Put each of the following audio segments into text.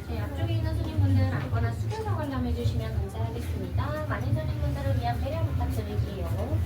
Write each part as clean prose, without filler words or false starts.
네, 앞쪽에 있는 손님분들 아무거나 숙여서 관람해 주시면 감사하겠습니다. 많은 손님분들을 위한 배려 부탁드릴게요.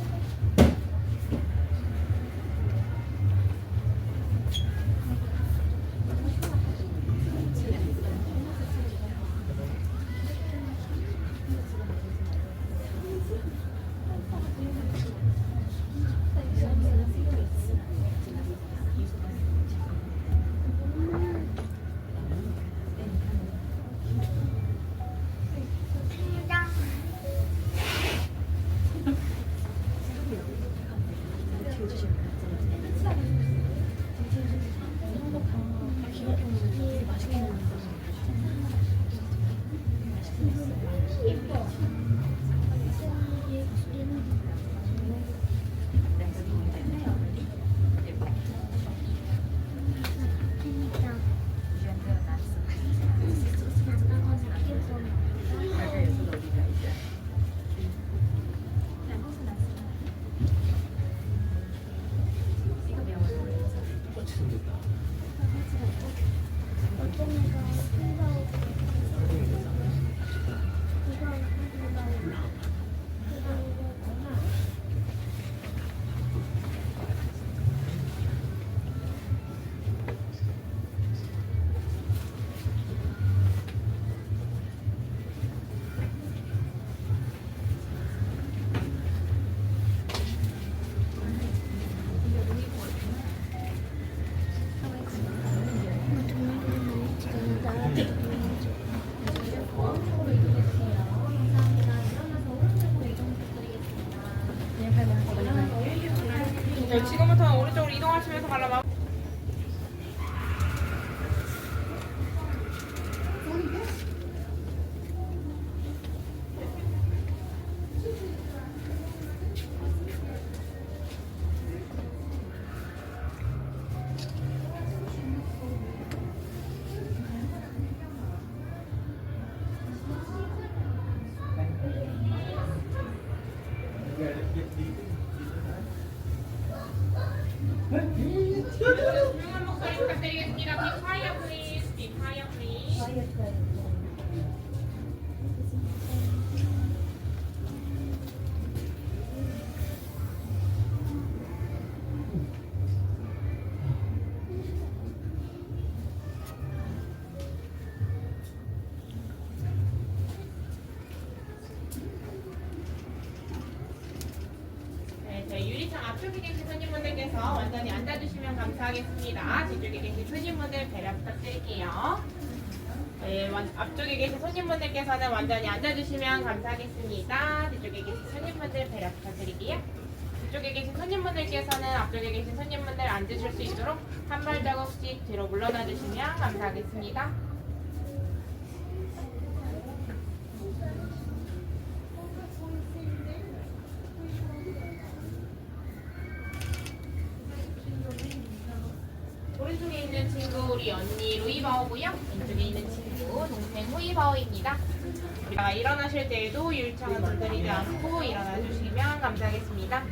네, 지금부터 오른쪽으로 이동하시면서 관람. 조용한 목소리 부탁드리겠습니다. Be quiet, please. Be quiet, please. 네, 저희 유리창 앞쪽에 계신 손님분들께서 완전히 앉아주시면 감사하겠습니다. 뒤쪽에 계신 손님분들 배려 부탁드릴게요. 네, 앞쪽에 계신 손님분들께서는 완전히 앉아주시면 감사하겠습니다. 뒤쪽에 계신 손님분들 배려 부탁드릴게요. 뒤쪽에 계신 손님분들께서는 앞쪽에 계신 손님분들 앉으실 수 있도록 한 발자국씩 뒤로 물러나 주시면 감사하겠습니다. 오른쪽에 있는 친구 우리 언니 루이바오고요. 왼쪽에 있는 친구 동생 후이바오입니다. 우리가 일어나실 때에도 유리창을 건드리지 않고 일어나 주시면 감사하겠습니다.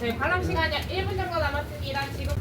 저희 관람 시간이 1분 정도 남았습니다. 지금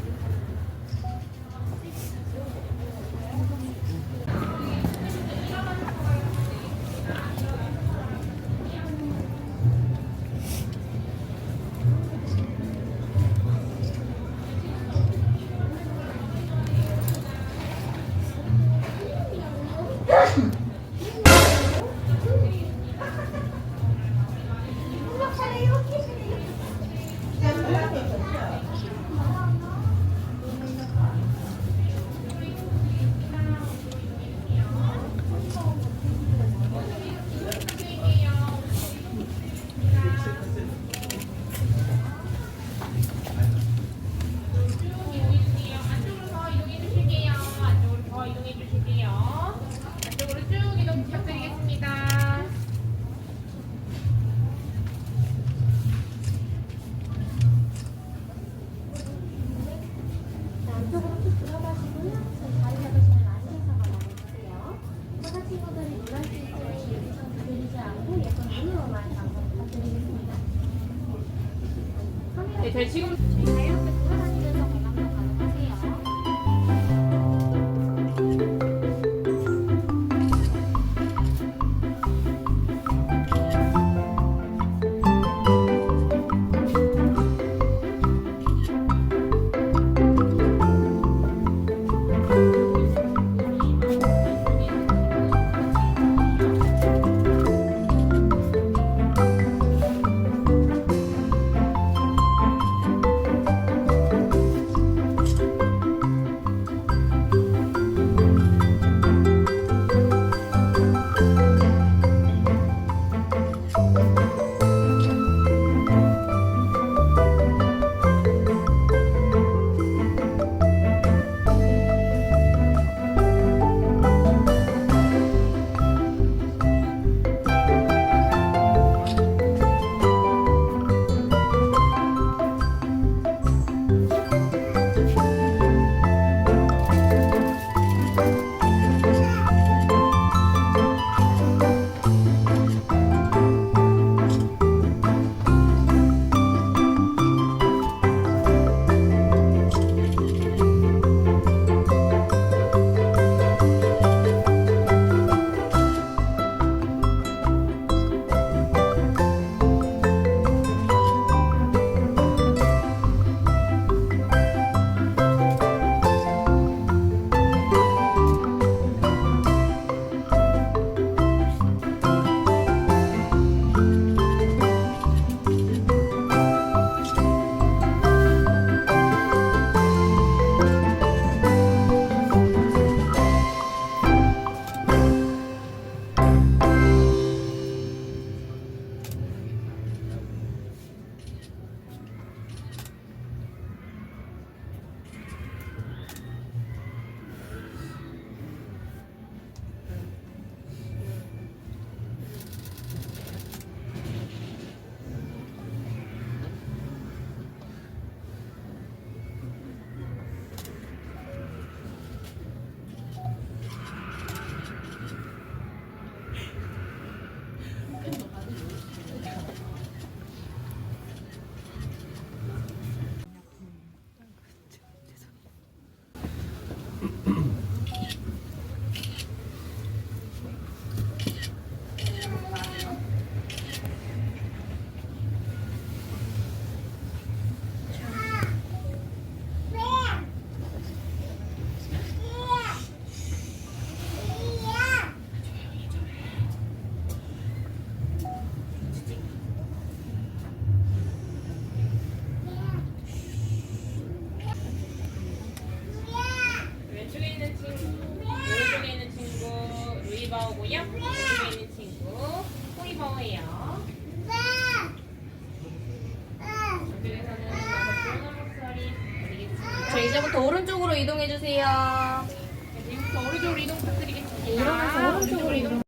안쪽으로 더 이동해 주실게요. 안쪽으로 더 이동해 주실게요. 안쪽으로 쭉 이동 부탁드리겠습니다. 자, 안쪽으로 쭉 들어가시고요. 저희 자리 잡으시면 앉아서 관람해주세요. 사과 친구들이 놀랄 수 있도록 유리창 들리지 않고 예쁜 눈으로만 방송 부탁드리겠습니다. 네, 저희 지금 저희 자유롭게 돌아다니면서 관람도 가능하세요. 루이버우고요. 왼쪽에 있는 친구 호이버우예요. 저쪽에서는 나서 조용한 목소리 드리겠습니다. 자, 이제부터 오른쪽으로 이동해주세요. 지금부터 오른쪽으로 이동 부탁드리겠습니다. 일어나서 오른쪽으로 이동